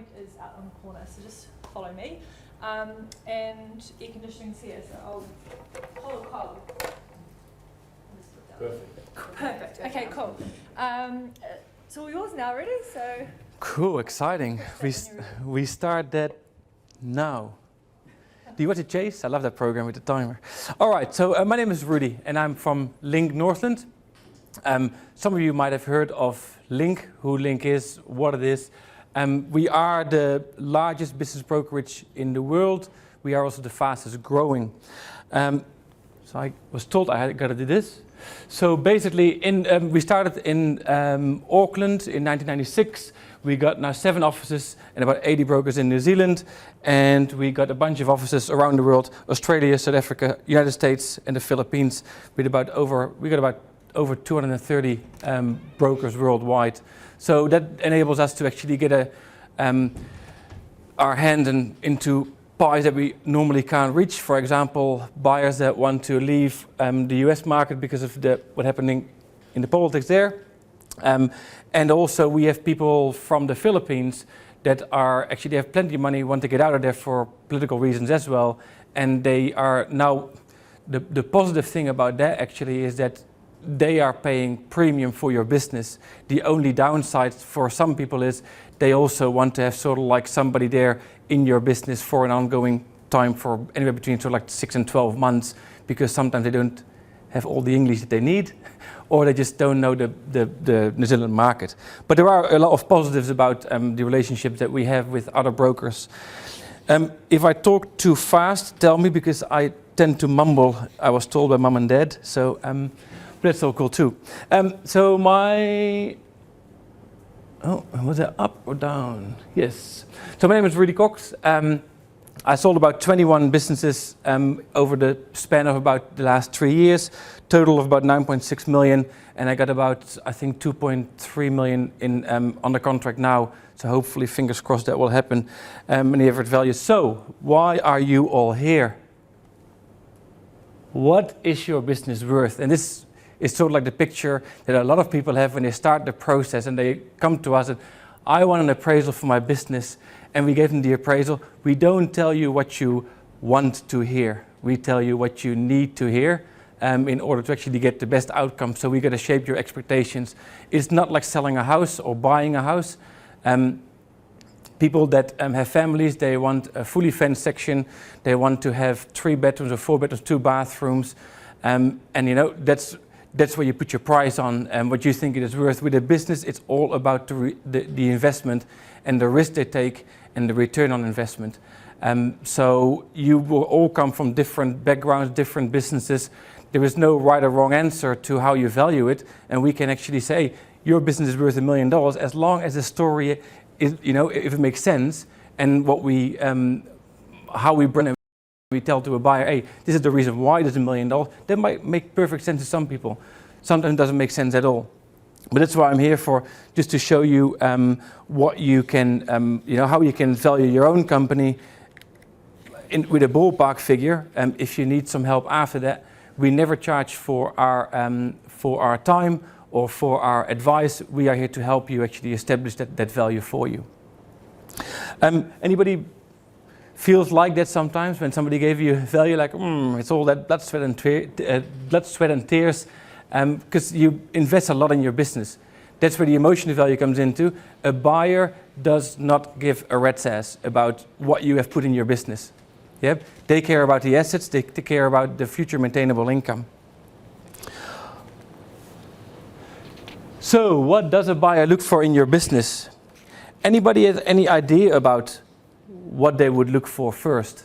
point is out on the corner, so just follow me. And air conditioning's here, so I'll follow Carl. Perfect. Okay, cool. It's all yours now, ready? So. Cool, exciting. We start that now. Do you want to chase? I love that program with the timer. All right, so my name is Rudy, and I'm from Link Northland. Some of you might have heard of Link, who Link is, what it is. We are the largest business brokerage in the world. We are also the fastest growing. So I was told I had got to do this. So basically, we started in Auckland in 1996. We got now 7 offices and about 80 brokers in New Zealand. And we got a bunch of offices around the world: Australia, South Africa, United States, and the Philippines. We got about over 230 brokers worldwide. So that enables us to actually get our hand into pies that we normally can't reach. For example, buyers that want to leave the US market because of what's happening in the politics there. And also we have people from the Philippines that they have plenty of money, want to get out of there for political reasons as well. And they are now, the positive thing about that actually is that they are paying premium for your business. The only downside for some people is they also want to have sort of like somebody there in your business for an ongoing time, for anywhere between sort of like 6 and 12 months, because sometimes they don't have all the English that they need, or they just don't know the New Zealand market. But there are a lot of positives about the relationships that we have with other brokers. If I talk too fast, tell me, because I tend to mumble. I was told by mum and dad, so that's all cool too. So was that up or down? Yes. So my name is Rudy Kokx. I sold about 21 businesses over the span of about the last 3 years, total of about 9.6 million, and I got about, I think, 2.3 million in under contract now. So hopefully, fingers crossed, that will happen. In the average value. So why are you all here? What is your business worth? And this is sort of like the picture that a lot of people have when they start the process and they come to us and, I want an appraisal for my business, and we give them the appraisal. We don't tell you what you want to hear. We tell you what you need to hear in order to actually get the best outcome. So we got to shape your expectations. It's not like selling a house or buying a house. People that have families, they want a fully fenced section. They want to have 3 bedrooms or 4 bedrooms, 2 bathrooms, and you know that's where you put your price on and what you think it is worth. With a business, it's all about the investment and the risk they take and the return on investment. So you will all come from different backgrounds, different businesses. There is no right or wrong answer to how you value it, and we can actually say your business is worth $1 million as long as the story is, you know, if it makes sense, and what we, how we bring it. We tell to a buyer, hey, this is the reason why there's $1 million. That might make perfect sense to some people. Sometimes it doesn't make sense at all. But that's why I'm here for, just to show you what you can, you know, how you can value your own company with a ballpark figure. If you need some help after that, we never charge for our time or for our advice. We are here to help you actually establish that value for you. Anybody feels like that sometimes when somebody gave you value, like it's all that blood, sweat and tears, because you invest a lot in your business. That's where the emotional value comes into. A buyer does not give a rat's ass about what you have put in your business. Yep, they care about the assets. They care about the future maintainable income. So, what does a buyer look for in your business? Anybody have any idea about what they would look for first?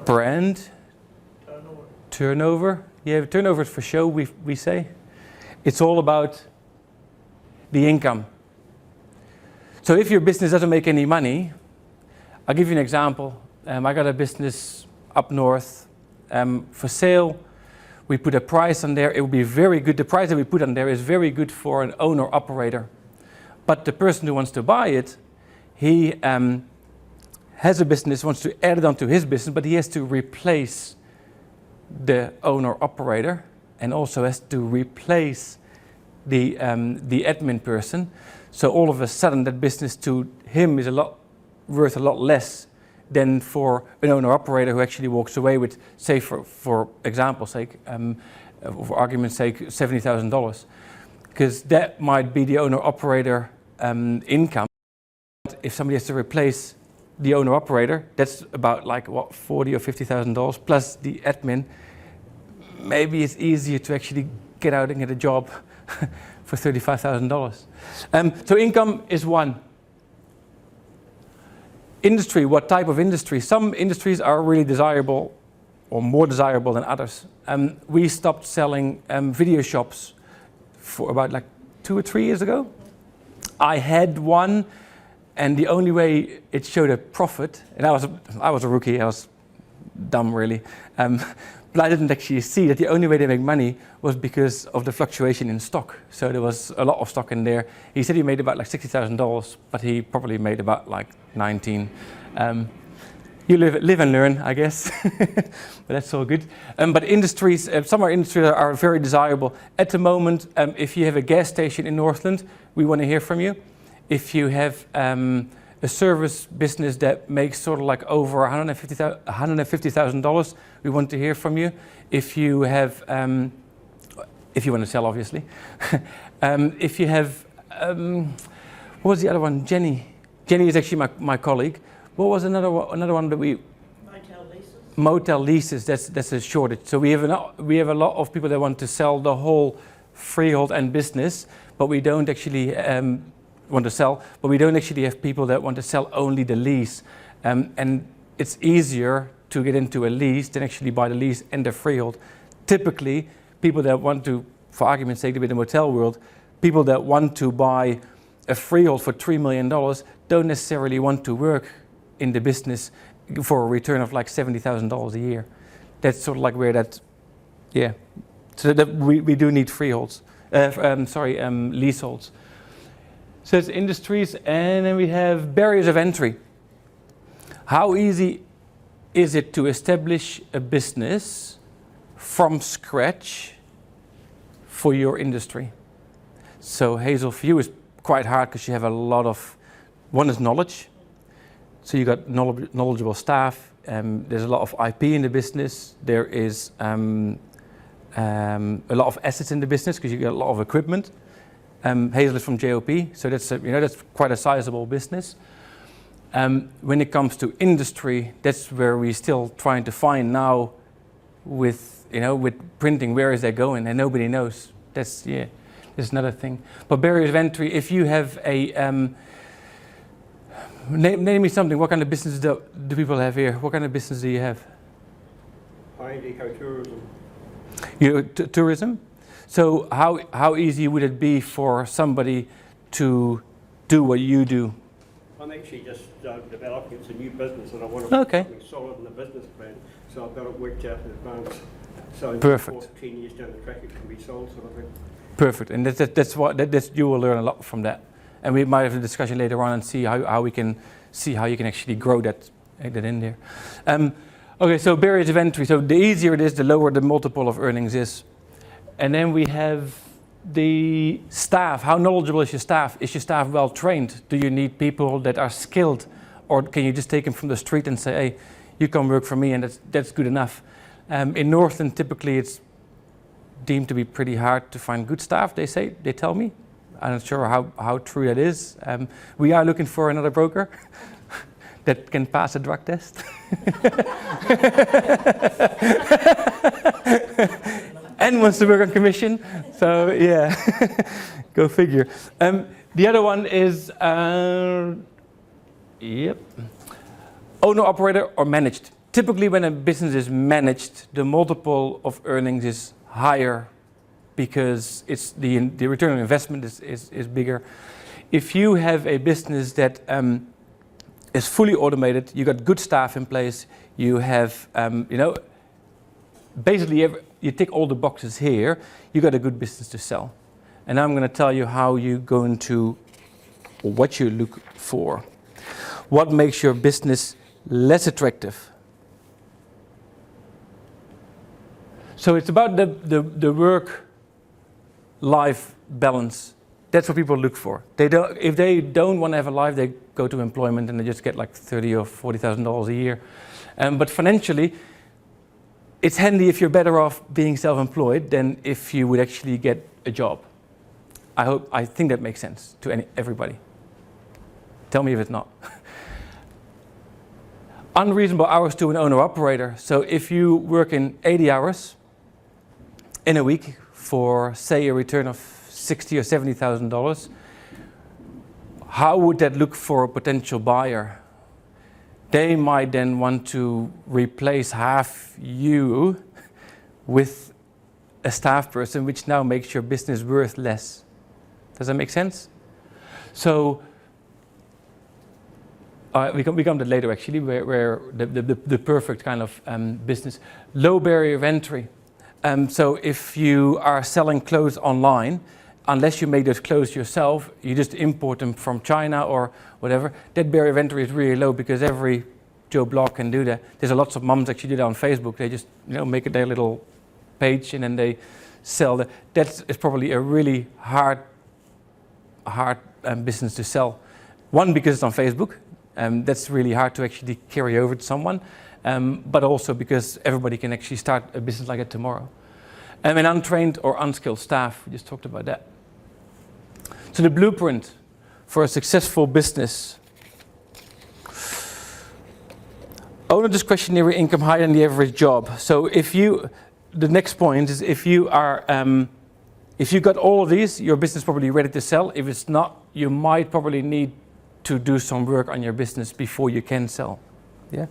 Brand. Turnover. Yeah, turnover is for show, we say. It's all about the income. So if your business doesn't make any money, I'll give you an example. I got a business up north for sale. We put a price on there. It will be very good. The price that we put on there is very good for an owner-operator. But the person who wants to buy it, he has a business, wants to add it onto his business, but he has to replace the owner-operator and also has to replace the admin person. So all of a sudden that business to him is worth a lot less than for an owner-operator who actually walks away with, say, for example's sake, for argument's sake, $70,000. Because that might be the owner-operator income. If somebody has to replace the owner-operator, that's about like, what, $40,000 or $50,000 plus the admin. Maybe it's easier to actually get out and get a job for $35,000. So income is one. Industry, what type of industry? Some industries are really desirable or more desirable than others. We stopped selling video shops for about like 2 or 3 years ago. I had one, and the only way it showed a profit, and I was a rookie, I was dumb really, but I didn't actually see that the only way they make money was because of the fluctuation in stock. So there was a lot of stock in there. He said he made about like $60,000, but he probably made about like 19. You live and learn, I guess, but that's all good. But industries, some of our industries are very desirable. At the moment, if you have a gas station in Northland, we want to hear from you. If you have a service business that makes sort of like over $150,000, we want to hear from you. If you have, if you want to sell, obviously. If you have, what was the other one? Jenny. Jenny is actually my colleague. What was another one that we? Motel leases. Motel leases. That's a shortage. So we have a lot of people that want to sell the whole freehold and business, but we don't actually want to sell. But we don't actually have people that want to sell only the lease. And it's easier to get into a lease than actually buy the lease and the freehold. Typically, people that want to, for argument's sake, to be in the motel world, people that want to buy a freehold for $3 million don't necessarily want to work in the business for a return of like $70,000 a year. That's sort of like where that, yeah. So that we do need freeholds, leaseholds. So it's industries, and then we have barriers of entry. How easy is it to establish a business from scratch for your industry? So Hazel, for you is quite hard because you have a lot of, one is knowledge. So you got knowledgeable staff. There's a lot of IP in the business. There is a lot of assets in the business because you got a lot of equipment. Hazel is from JOP, so that's that's quite a sizable business. When it comes to industry, that's where we're still trying to find now. With printing, where is that going, and nobody knows. That's another thing. But barriers of entry. If you have a Name me something. What kind of business do people have here? What kind of business do you have? Ecotourism. Tourism? So how easy would it be for somebody to do what you do? I'm actually just developing. It's a new business and I want to put something solid in the business plan. So I've got it worked out in advance. So perfect. 10 years down the track it can be sold, sort of thing. Perfect. And that's you will learn a lot from that. And we might have a discussion later on and see how we can see how you can actually grow that in there. Okay, so barriers of entry. So the easier it is, the lower the multiple of earnings is. And then we have the staff. How knowledgeable is your staff? Is your staff well trained? Do you need people that are skilled? Or can you just take them from the street and say, hey, you come work for me and that's good enough? In Northland, typically it's deemed to be pretty hard to find good staff, they tell me. I'm not sure how true that is. We are looking for another broker that can pass a drug test. And wants to work on commission. So yeah, go figure. The other one is, owner, operator, or managed. Typically when a business is managed, the multiple of earnings is higher because it's the return on investment is bigger. If you have a business that is fully automated, you got good staff in place, you have, basically you tick all the boxes here, you got a good business to sell. And I'm going to tell you how you go into what you look for. What makes your business less attractive? So it's about the work work-life balance. That's what people look for. If they don't want to have a life, they go to employment and they just get like $30,000 or $40,000 a year. But financially, it's handy if you're better off being self-employed than if you would actually get a job. I think that makes sense to everybody. Tell me if it's not. Unreasonable hours to an owner-operator. So if you work in 80 hours in a week for, say, a return of $60,000 or $70,000, how would that look for a potential buyer? They might then want to replace half you with a staff person, which now makes your business worth less. Does that make sense? So we come to that later actually, where the perfect kind of business. Low barrier of entry. So if you are selling clothes online, unless you make those clothes yourself, you just import them from China or whatever, that barrier of entry is really low because every Joe Blog can do that. There's lots of mums actually do that on Facebook. They just make it their little page and then they sell that. That's probably a really hard business to sell. One, because it's on Facebook. That's really hard to actually carry over to someone. But also because everybody can actually start a business like that tomorrow. And untrained or unskilled staff, we just talked about that. So the blueprint for a successful business. Owner discretionary income higher than the average job. So the next point is if you got all of these, your business is probably ready to sell. If it's not, you might probably need to do some work on your business before you can sell. Yeah.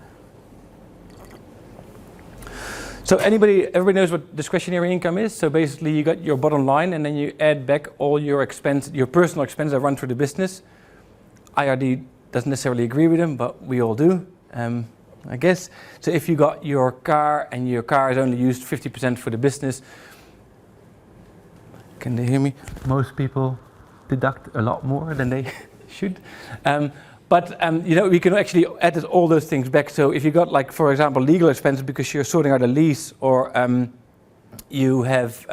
So everybody knows what discretionary income is. So basically you got your bottom line and then you add back all your expenses, your personal expenses that run through the business. IRD doesn't necessarily agree with them, but we all do, I guess. So if you got your car and your car is only used 50% for the business, can they hear me? Most people deduct a lot more than they should. But we can actually add all those things back. So if you got, like, for example, legal expenses because you're sorting out a lease, or you have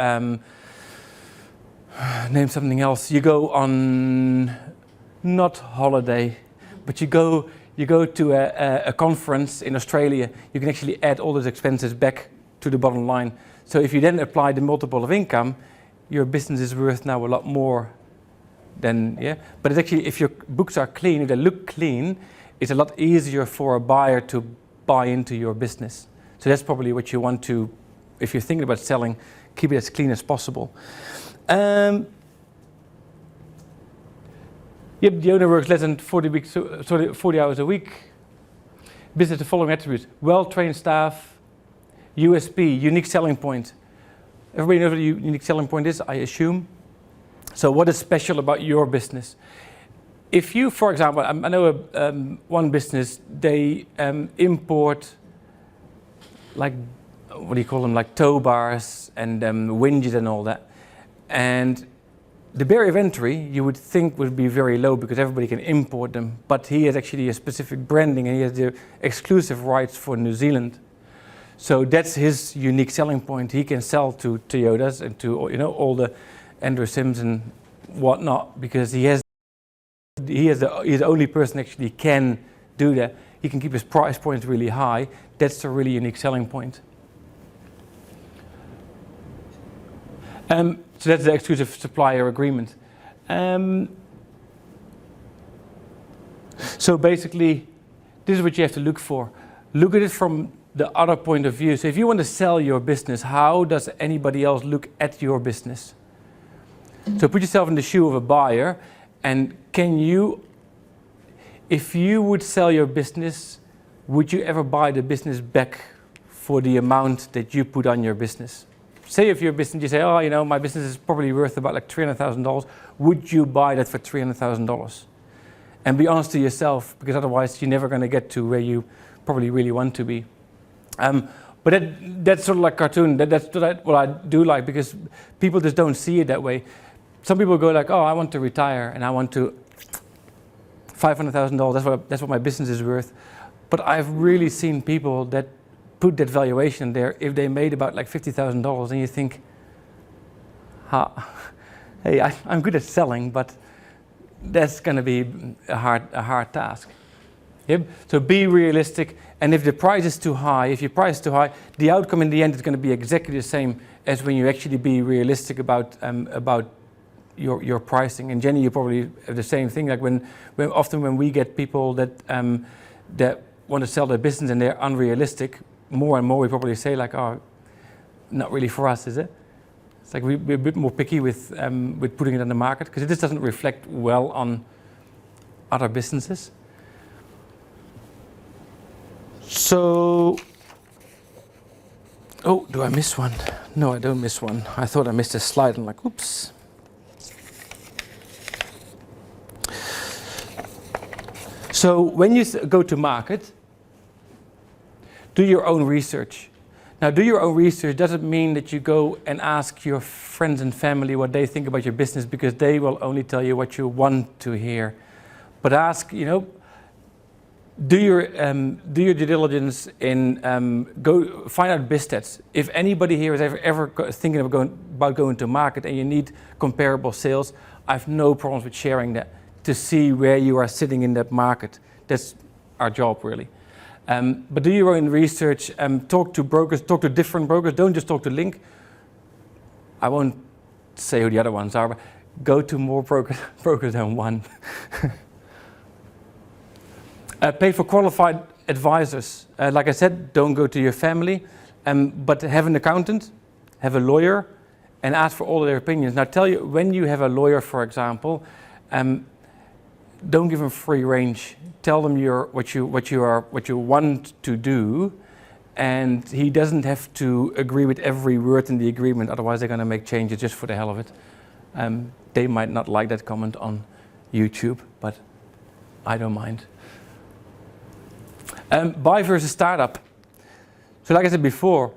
name something else. You go on not holiday, but you go to a conference in Australia. You can actually add all those expenses back to the bottom line. So if you then apply the multiple of income, your business is worth now a lot more. Then, yeah, but it's actually, if your books are clean, if they look clean, it's a lot easier for a buyer to buy into your business. So that's probably what you want to, if you're thinking about selling, keep it as clean as possible. Yep, the owner works less than 40 hours a week. Business the following attributes: well-trained staff, USP, unique selling point. Everybody knows what a unique selling point is, I assume. So what is special about your business? If you, for example, I know one business, they import, like, what do you call them, like tow bars and winches and all that. And the barrier of entry, you would think, would be very low because everybody can import them. But he has actually a specific branding and he has the exclusive rights for New Zealand. So that's his unique selling point. He can sell to Toyotas and to all the Andrew Sims and whatnot, because he's the only person actually can do that. He can keep his price points really high. That's a really unique selling point. So that's the exclusive supplier agreement. So basically, this is what you have to look for. Look at it from the other point of view. So if you want to sell your business, how does anybody else look at your business? So put yourself in the shoe of a buyer, and if you would sell your business, would you ever buy the business back for the amount that you put on your business? Say if your business, you say, oh, my business is probably worth about like $300,000. Would you buy that for $300,000? And be honest to yourself, because otherwise you're never going to get to where you probably really want to be. But that's sort of like cartoon. That's what I do like, because people just don't see it that way. Some people go like, oh, I want to retire and I want to $500,000. That's what my business is worth. But I've really seen people that put that valuation there if they made about like $50,000, and you think, hey, I'm good at selling, but that's going to be a hard task. Yep. So be realistic, and if the price is too high, if your price is too high, the outcome in the end is going to be exactly the same as when you actually be realistic about your pricing. And Jenny, you probably have the same thing. Like when often when we get people that want to sell their business and they're unrealistic, more and more we probably say like, oh, not really for us, is it? It's like we're a bit more picky with putting it on the market because it just doesn't reflect well on other businesses. So, oh, do I miss one? No, I don't miss one. I thought I missed a slide. I'm like, oops. So when you go to market, do your own research. Now, do your own research doesn't mean that you go and ask your friends and family what they think about your business, because they will only tell you what you want to hear. But ask, do your due diligence in go find out biz stats. If anybody here is ever thinking of going to market and you need comparable sales, I have no problems with sharing that to see where you are sitting in that market. That's our job, really. But do your own research. Talk to brokers. Talk to different brokers. Don't just talk to Link. I won't say who the other ones are, but go to more brokers than one. Pay for qualified advisors. Like I said, don't go to your family, but have an accountant, have a lawyer, and ask for all their opinions. Now, tell you, when you have a lawyer, for example, don't give them free range. Tell them what you want to do, and he doesn't have to agree with every word in the agreement. Otherwise, they're going to make changes just for the hell of it. They might not like that comment on YouTube, but I don't mind. Buy versus startup. So like I said before,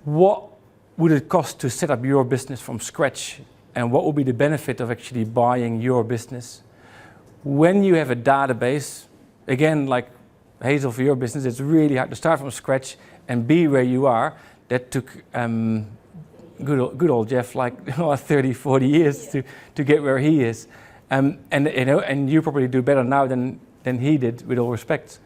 what would it cost to set up your business from scratch? And what would be the benefit of actually buying your business? When you have a database, again, like Hazel for your business, it's really hard to start from scratch and be where you are. That took good old Jeff like 30, 40 years to get where he is. And you probably do better now than he did, with all respect.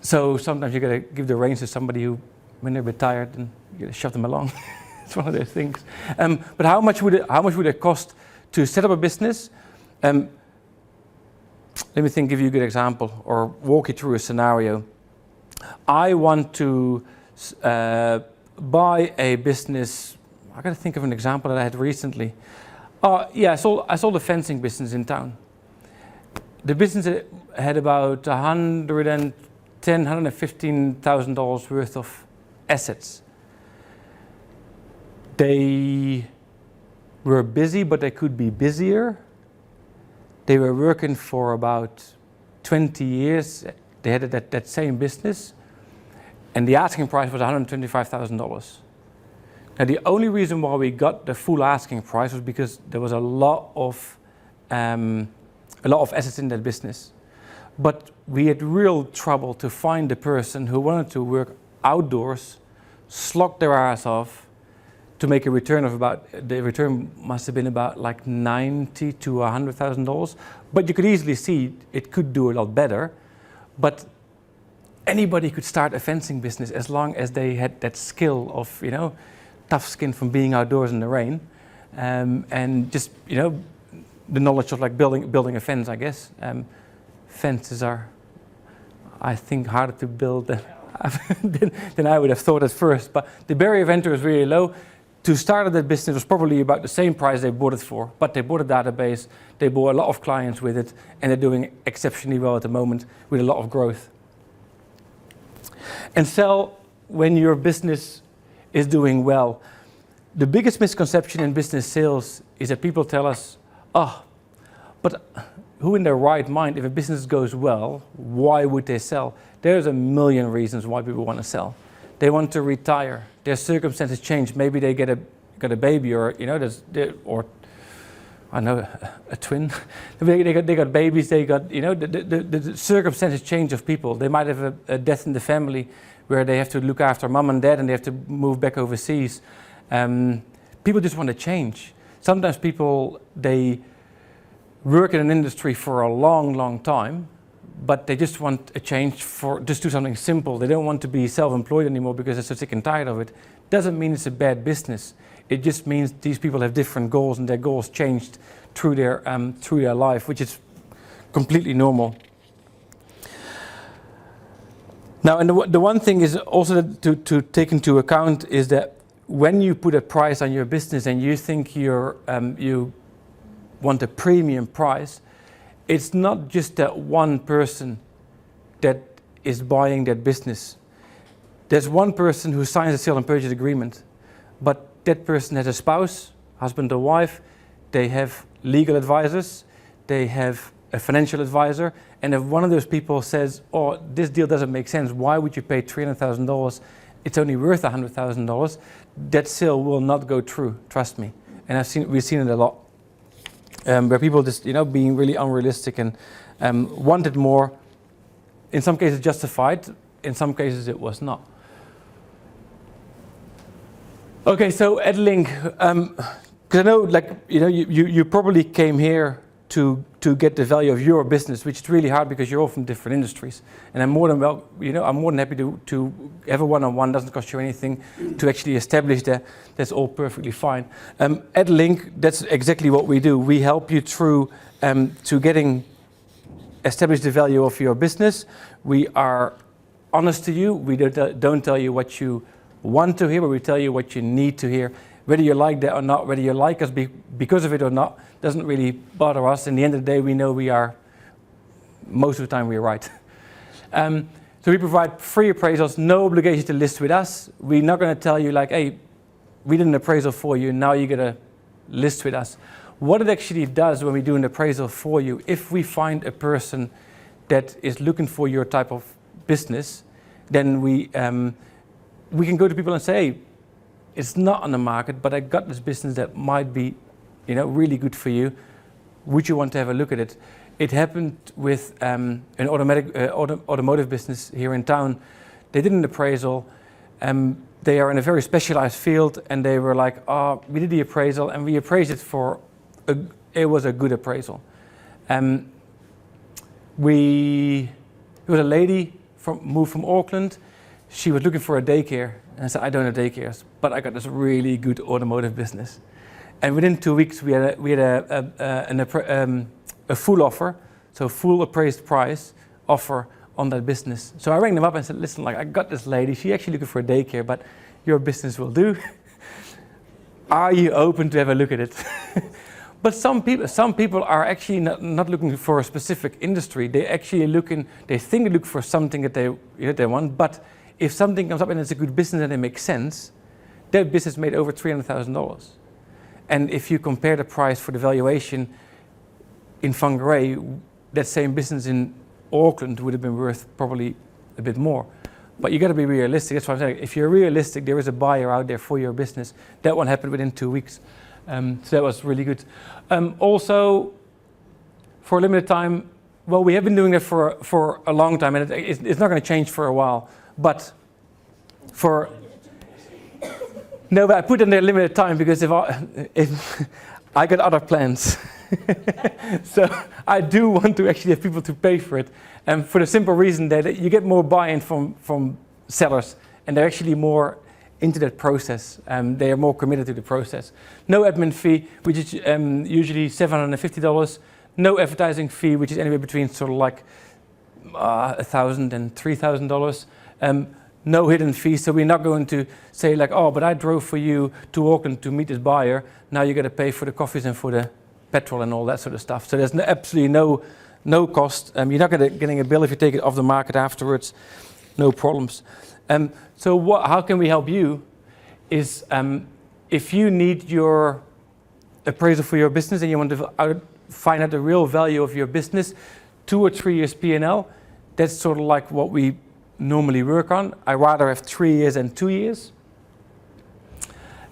So sometimes you got to give the reins to somebody who, when they're retired, and you got to shove them along. It's one of those things. But how much would it cost to set up a business? Let me give you a good example, or walk you through a scenario. I want to buy a business. I got to think of an example that I had recently. I sold a fencing business in town. The business had about $115,000 worth of assets. They were busy, but they could be busier. They were working for about 20 years. They had that same business, and the asking price was $125,000. Now, the only reason why we got the full asking price was because there was a lot of assets in that business. But we had real trouble to find the person who wanted to work outdoors, slog their ass off, to make a return of the return must have been about like $90,000 to $100,000. But you could easily see it could do a lot better. But anybody could start a fencing business as long as they had that skill of, tough skin from being outdoors in the rain, and just, the knowledge of like building a fence, I guess. Fences are, I think, harder to build than I would have thought at first. But the barrier of entry was really low. To start that business was probably about the same price they bought it for, but they bought a database, they bought a lot of clients with it, and they're doing exceptionally well at the moment with a lot of growth. And sell when your business is doing well. The biggest misconception in business sales is that people tell us, but who in their right mind, if a business goes well, why would they sell? There's a million reasons why people want to sell. They want to retire. Their circumstances change. Maybe they got a baby, or or I know a twin. They got babies. They got the circumstances change of people. They might have a death in the family where they have to look after mom and dad and they have to move back overseas. people just want to change. Sometimes people, they work in an industry for a long, long time, but they just want a change for just do something simple. They don't want to be self-employed anymore because they're so sick and tired of it. Doesn't mean it's a bad business. It just means these people have different goals and their goals changed through their life, which is completely normal. Now, and the one thing is also to take into account is that when you put a price on your business and you think you want a premium price, it's not just that one person that is buying that business. There's one person who signs a sale and purchase agreement, but that person has a spouse, husband or wife, they have legal advisors, they have a financial advisor, and if one of those people says, oh, this deal doesn't make sense, why would you pay $300,000? It's only worth $100,000. That sale will not go through, trust me. And we've seen it a lot, where people just, being really unrealistic and wanted more. In some cases justified, in some cases it was not. Okay, so at Link, because I know, you probably came here to get the value of your business, which is really hard because you're all from different industries. And I'm more than happy to have a one-on-one. Doesn't cost you anything to actually establish that. That's all perfectly fine. At Link, that's exactly what we do. We help you through to establish the value of your business. We are honest to you. We don't tell you what you want to hear, but we tell you what you need to hear. Whether you like that or not, whether you like us because of it or not, doesn't really bother us. In the end of the day, we know most of the time we are right. So we provide free appraisals, no obligation to list with us. We're not going to tell you hey, we did an appraisal for you, now you got to list with us. What it actually does when we do an appraisal for you, if we find a person that is looking for your type of business, then we can go to people and say, hey, it's not on the market, but I got this business that might be, really good for you. Would you want to have a look at it? It happened with an automotive business here in town. They did an appraisal. They are in a very specialized field, and they were like, "Oh, we did the appraisal, and we appraised it it was a good appraisal." It was a lady moved from Auckland. She was looking for a daycare. And I said, I don't have daycares, but I got this really good automotive business. And within 2 weeks, we had a full offer, so full appraised price offer on that business. So I rang them up and said, listen, I got this lady, she's actually looking for a daycare, but your business will do. Are you open to have a look at it? But some people are actually not looking for a specific industry. They actually they think they look for something that they want, but if something comes up and it's a good business and it makes sense, that business made over $300,000. And if you compare the price for the valuation in Whangarei, that same business in Auckland would have been worth probably a bit more. But you got to be realistic. That's what I'm saying. If you're realistic, there is a buyer out there for your business. That one happened within 2 weeks. So that was really good. Also, for a limited time, well, we have been doing that for a long time, and it's not going to change for a while. But but I put in there limited time because if I got other plans. So I do want to actually have people to pay for it, and for the simple reason that you get more buy-in from sellers, and they're actually more into that process. They are more committed to the process. No admin fee, which is usually $750. No advertising fee, which is anywhere between sort of $1,000 and $3,000. No hidden fees, so we're not going to say oh, but I drove for you to Auckland to meet this buyer. Now you got to pay for the coffees and for the petrol and all that sort of stuff. So there's absolutely no cost. You're not getting a bill if you take it off the market afterwards. No problems. So how can we help you? Is if you need your appraisal for your business and you want to find out the real value of your business, 2 or 3 years P&L. That's sort of like what we normally work on. I rather have 3 years than 2 years.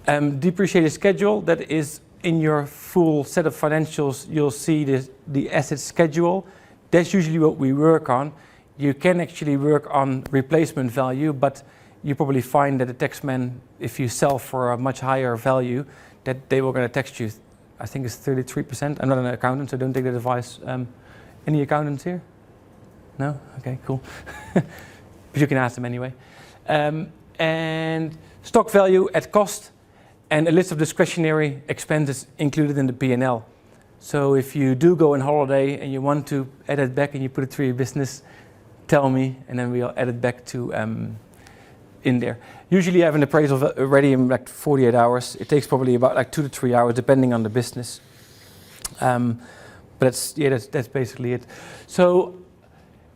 Depreciated schedule, that is in your full set of financials, you'll see the asset schedule. That's usually what we work on. You can actually work on replacement value, but you probably find that the taxman, if you sell for a much higher value, that they were going to tax you, I think it's 33%. I'm not an accountant, so don't take that advice. Any accountants here? No? Okay, cool. But you can ask them anyway. And stock value at cost, and a list of discretionary expenses included in the P&L. So if you do go on holiday and you want to add it back and you put it through your business, tell me, and then we'll add it back to in there. Usually I have an appraisal ready in like 48 hours. It takes probably about like 2 to 3 hours depending on the business. But that's basically it. So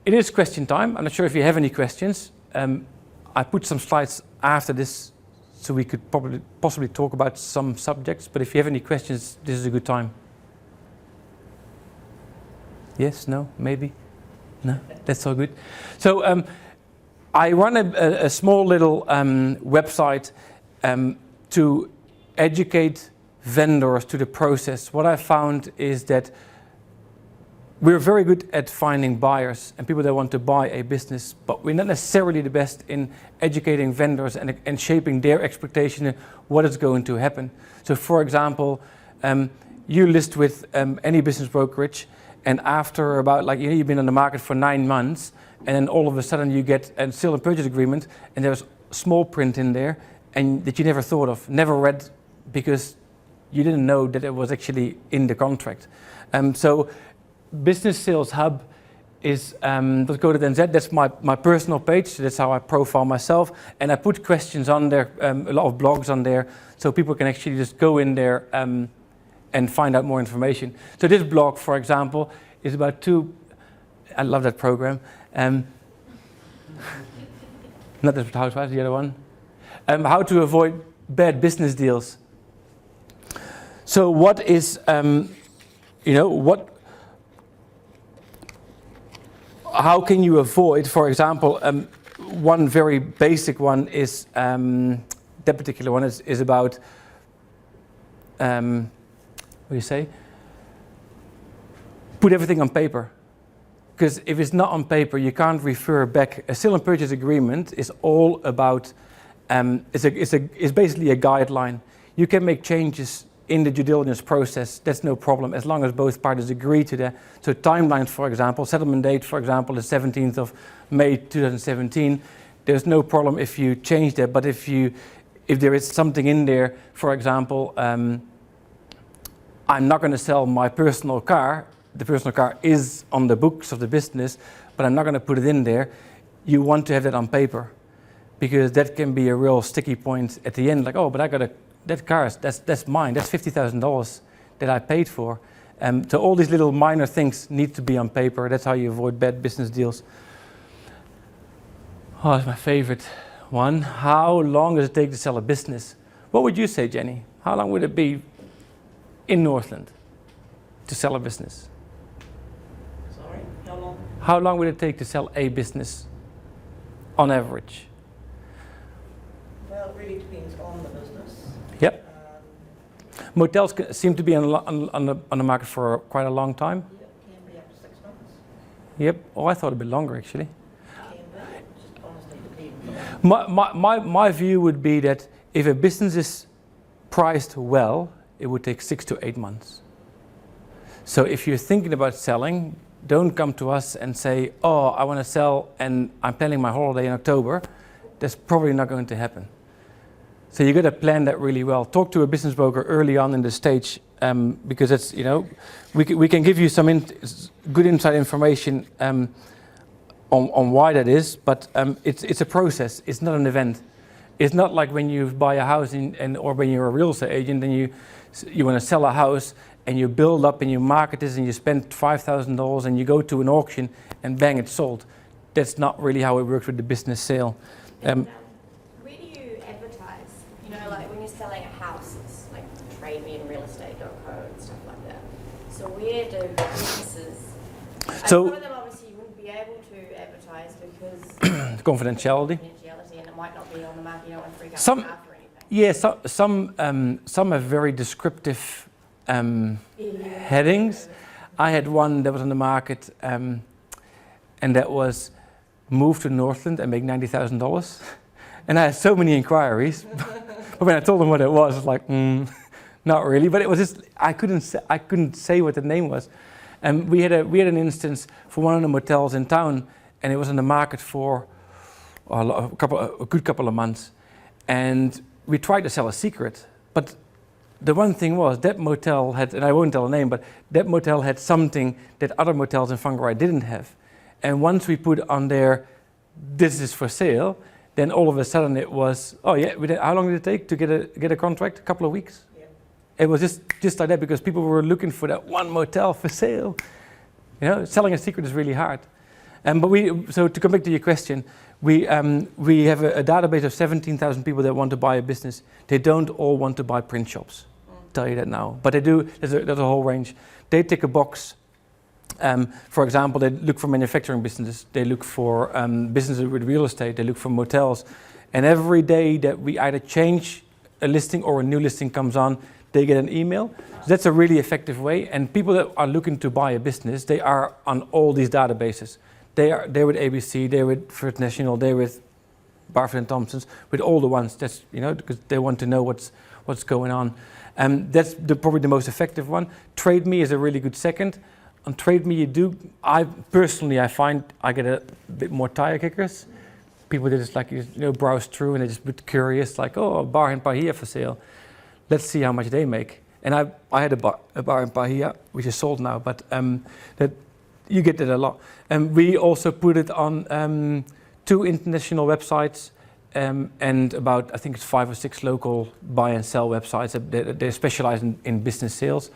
it is question time. I'm not sure if you have any questions. I put some slides after this so we could possibly talk about some subjects, but if you have any questions, this is a good time. Yes, no, maybe? No, that's all good. So I run a small little website to educate vendors to the process. What I found is that we're very good at finding buyers and people that want to buy a business, but we're not necessarily the best in educating vendors and shaping their expectation of what is going to happen. So for example, you list with any business brokerage, and after about you've been on the market for 9 months, and then all of a sudden you get a sale and purchase agreement, and there's small print in there, and that you never thought of, never read, because you didn't know that it was actually in the contract. So Business Sales Hub is .co.nz. That's my personal page. So that's how I profile myself, and I put questions on there, a lot of blogs on there, so people can actually just go in there and find out more information. So this blog, for example, is about I love that program. Not the Housewives, the other one. How to avoid bad business deals. So what is, how can you avoid, for example, one very basic one is, that particular one is about, what do you say? Put everything on paper. Because if it's not on paper, you can't refer back. A sale and purchase agreement is all about, it's basically a guideline. You can make changes in the due diligence process, that's no problem, as long as both parties agree to that. So timeline, for example, settlement date, for example, is 17th of May 2017. There's no problem if you change that, but if there is something in there, for example, I'm not going to sell my personal car. The personal car is on the books of the business, but I'm not going to put it in there. You want to have that on paper, because that can be a real sticky point at the end. Like, oh, but I got that car, that's mine. That's $50,000 that I paid for. So all these little minor things need to be on paper. That's how you avoid bad business deals. Oh, that's my favorite one. How long does it take to sell a business? What would you say, Jenny? How long would it be in Northland to sell a business? Sorry, how long? How long would it take to sell a business on average? Well, it really depends on the business. Yep. Motels seem to be on the market for quite a long time. Yep, can be up to 6 months. Yep. Oh, I thought a bit longer actually. Can be, it just honestly depends. My view would be that if a business is priced well, it would take 6 to 8 months. So if you're thinking about selling, don't come to us and say, oh, I want to sell and I'm planning my holiday in October. That's probably not going to happen. So you got to plan that really well. Talk to a business broker early on in the stage, because it's, we can give you some good inside information on why that is, but it's a process. It's not an event. It's not like when you buy a house or when you're a real estate agent and you want to sell a house and you build up and you market this and you spend $5,000 and you go to an auction and bang, it's sold. That's not really how it works with the business sale. Where do you advertise? Like when you're selling a house, it's like trade me in realestate.co and stuff like that. So where do businesses? So some of them obviously you wouldn't be able to advertise because confidentiality. And it might not be on the market. You don't want to freak out Some- staff or anything. Yeah, some have very descriptive headings. I had one that was on the market, and that was move to Northland and make $90,000. And I had so many inquiries, but when I told them what it was like, Not really, but it was just I couldn't say what the name was. And we had an instance for one of the motels in town, and it was in the market for a good couple of months, and we tried to sell a secret. But the one thing was that motel had, and I won't tell the name, but that motel had something that other motels in Whangarei didn't have. And once we put on there, this is for sale, then all of a sudden it was, oh yeah, how long did it take to get a contract? A couple of weeks. It was just like that, because people were looking for that one motel for sale. You know, selling a secret is really hard. So to come back to your question, we have a database of 17,000 people that want to buy a business. They don't all want to buy print shops. Tell you that now, but they do. There's a whole range. They tick a box. For example, they look for manufacturing businesses. They look for businesses with real estate. They look for motels. And every day that we either change a listing or a new listing comes on, they get an email. So that's a really effective way. And people that are looking to buy a business, they are on all these databases. They're with ABC, they're with First National, they're with Barfoot and Thompson's, with all the ones. That's, you know, because they want to know what's going on. That's probably the most effective one. TradeMe is a really good second. On TradeMe, I find I get a bit more tire kickers. People that just like, you know, browse through and they're just a bit curious, like, oh, a bar in Bahia for sale. Let's see how much they make. And I had a bar in Bahia, which is sold now, but that you get that a lot. And we also put it on 2 international websites and about, I think it's 5 or 6 local buy and sell websites. They specialize in business sales.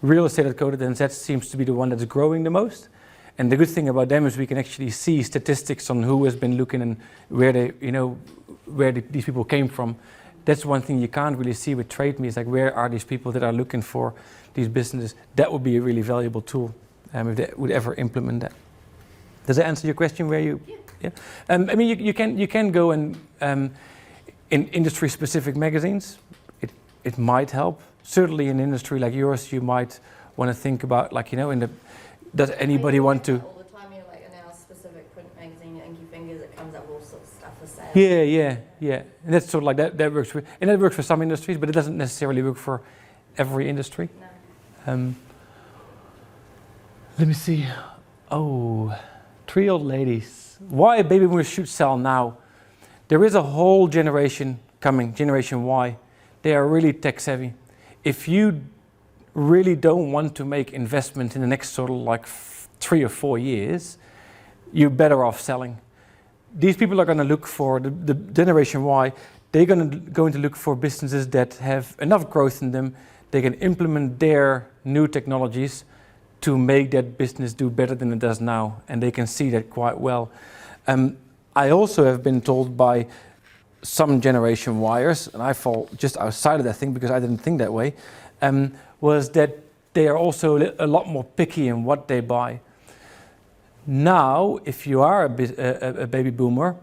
Realestate.co.nz seems to be the one that's growing the most. And the good thing about them is we can actually see statistics on who has been looking and where these people came from. That's one thing you can't really see with TradeMe, is like, where are these people that are looking for these businesses? That would be a really valuable tool if they would ever implement that. Does that answer your question? Where you? Yeah. I mean, you can go and in industry-specific magazines. It might help. Certainly, in an industry like yours, you might want to think about, like, you know, does anybody want to? All the time, you know, like in our specific print magazine, Inky Fingers, it comes up all sorts of stuff for sale. Yeah. And that's sort of like that works and that works for some industries, but it doesn't necessarily work for every industry. No. Let me see. Oh, 3 old ladies. Why baby boomers should sell now? There is a whole generation coming, Generation Y. They are really tech savvy. If you really don't want to make investment in the next sort of like 3 or 4 years, you're better off selling. These people are going to look for the Generation Y. They're going to look for businesses that have enough growth in them. They can implement their new technologies to make that business do better than it does now, and they can see that quite well. I also have been told by some Generation Yers, and I fall just outside of that thing because I didn't think that way, was that they are also a lot more picky in what they buy. Now, if you are a baby boomer,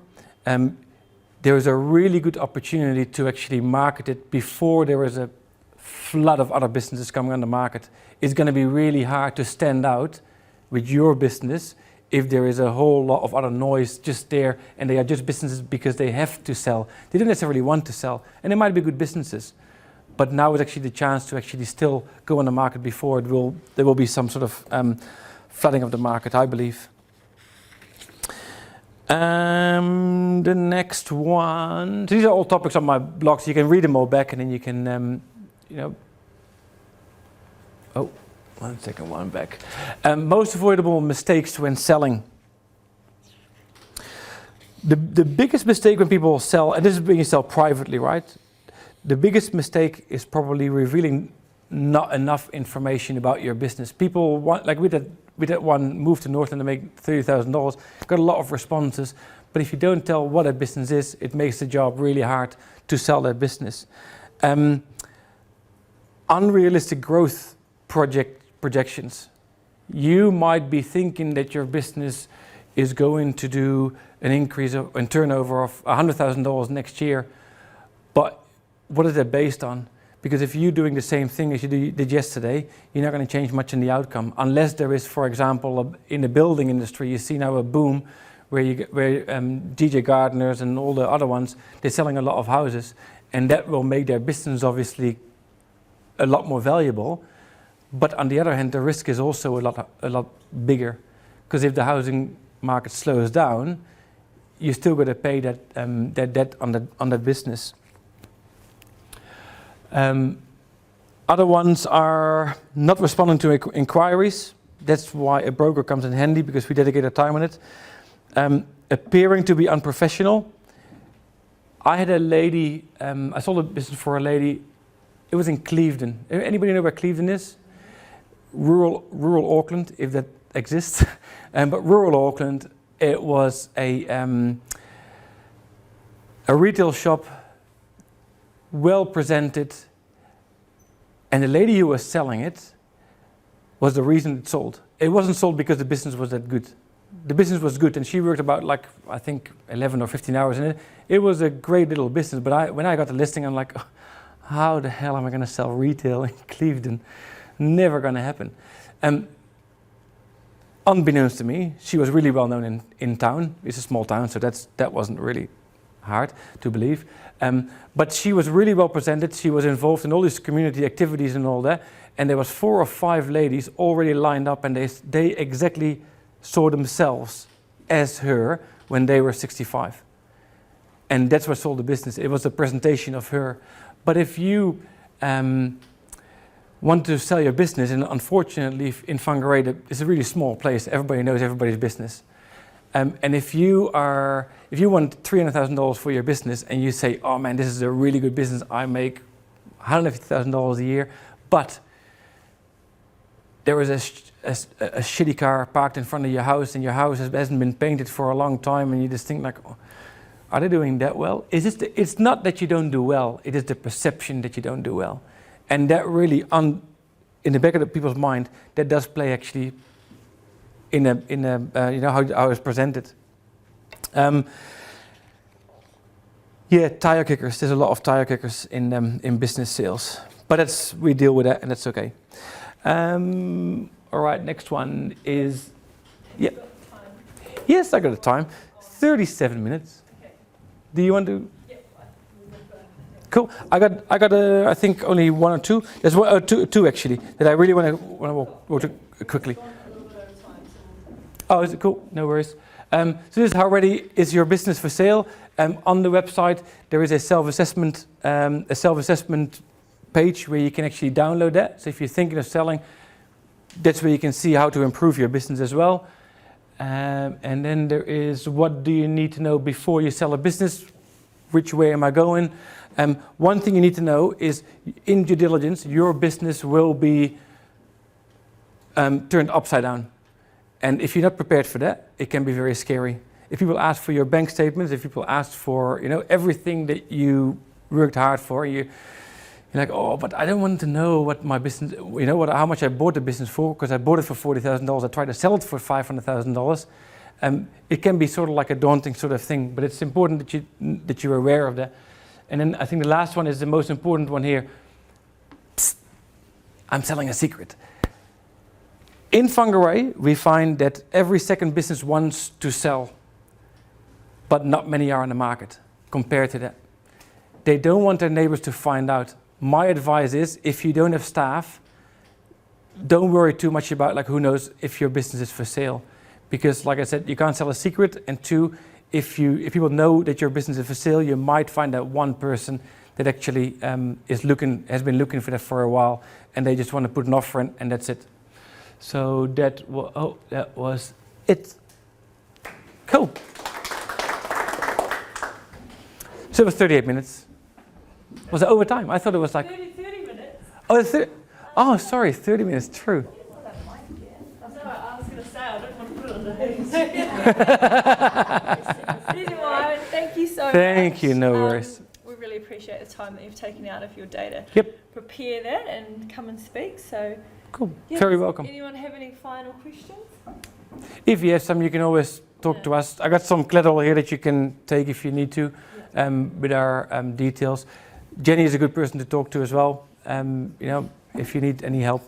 there is a really good opportunity to actually market it before there is a flood of other businesses coming on the market. It's going to be really hard to stand out with your business if there is a whole lot of other noise just there, and they are just businesses because they have to sell. They don't necessarily want to sell, and they might be good businesses. But now is actually the chance to actually still go on the market before there will be some sort of flooding of the market, I believe. The next one. These are all topics on my blog, so you can read them all back, and then you can, Oh, 1 second, one back. Most avoidable mistakes when selling. The biggest mistake when people sell, and this is when you sell privately, right? The biggest mistake is probably revealing not enough information about your business. People want, like with that one move to Northland to make $30,000, got a lot of responses. But if you don't tell what a business is, it makes the job really hard to sell that business. Unrealistic growth projections. You might be thinking that your business is going to do an increase in turnover of $100,000 next year, but what is that based on? Because if you're doing the same thing as you did yesterday, you're not going to change much in the outcome, unless there is, for example, in the building industry, you see now a boom where DJ Gardeners and all the other ones, they're selling a lot of houses, and that will make their business obviously a lot more valuable. But on the other hand, the risk is also a lot bigger, because if the housing market slows down, you still got to pay that debt on that business. Other ones are not responding to inquiries. That's why a broker comes in handy, because we dedicate our time on it. Appearing to be unprofessional. I had a lady, I sold a business for a lady, it was in Clevedon. Anybody know where Clevedon is? Rural Auckland, if that exists. But rural Auckland, it was a retail shop, well presented, and the lady who was selling it was the reason it sold. It wasn't sold because the business was that good. The business was good, and she worked about, like, I think 11 or 15 hours in it. It was a great little business, but when I got the listing, I'm like, oh, how the hell am I going to sell retail in Clevedon? Never going to happen. Unbeknownst to me, she was really well known in town. It's a small town, so that wasn't really hard to believe. But she was really well presented. She was involved in all these community activities and all that. And there was 4 or 5 ladies already lined up, and they exactly saw themselves as her when they were 65. And that's what sold the business. It was a presentation of her. But if you want to sell your business, and unfortunately in Whangarei, it's a really small place. Everybody knows everybody's business. And if you want $300,000 for your business, and you say, oh man, this is a really good business, I make $150,000 a year, but there is a shitty car parked in front of your house, and your house hasn't been painted for a long time, and you just think like, oh, are they doing that well? It's not that you don't do well, it is the perception that you don't do well. And that really, in the back of the people's mind, that does play actually in how it's presented. Tire kickers. There's a lot of tire kickers in business sales, but we deal with that, and that's okay. All right, next one is, yeah. Yes, I got the time. 37 minutes. Okay. Do you want to? Yep. Cool. I got. I think only 1 or 2. There's two actually that I really want to walk through quickly. Oh, is it cool? No worries. So this is how ready is your business for sale. On the website, there is a self-assessment page where you can actually download that. So if you're thinking of selling, that's where you can see how to improve your business as well. And then there is, what do you need to know before you sell a business? Which way am I going? One thing you need to know is, in due diligence, your business will be turned upside down. And if you're not prepared for that, it can be very scary. If people ask for your bank statements, if people ask for everything that you worked hard for, you're like, oh, but I don't want to know what my business, how much I bought the business for, because I bought it for $40,000. I tried to sell it for $500,000. It can be sort of like a daunting sort of thing, but it's important that you're aware of that. And then I think the last one is the most important one here. Psst, I'm selling a secret. In Whangarei, we find that every second business wants to sell, but not many are on the market compared to that. They don't want their neighbors to find out. My advice is, if you don't have staff, don't worry too much about who knows if your business is for sale. Because like I said, you can't sell a secret, and 2, if people know that your business is for sale, you might find that one person that actually has been looking for that for a while, and they just want to put an offer in, and that's it. So that was it. Cool. So it was 38 minutes. Was it over time? I thought it was like 30 minutes. Oh, sorry, 30 minutes. True. I was going to say, I don't want to put it on the head. Anyway, thank you so much. Thank you, no worries. We really appreciate the time that you've taken out of your day to prepare that and come and speak. So, cool. Very welcome. Anyone have any final questions? If you have some, you can always talk to us. I got some collateral here that you can take if you need to, with our details. Jenny is a good person to talk to as well. If you need any help,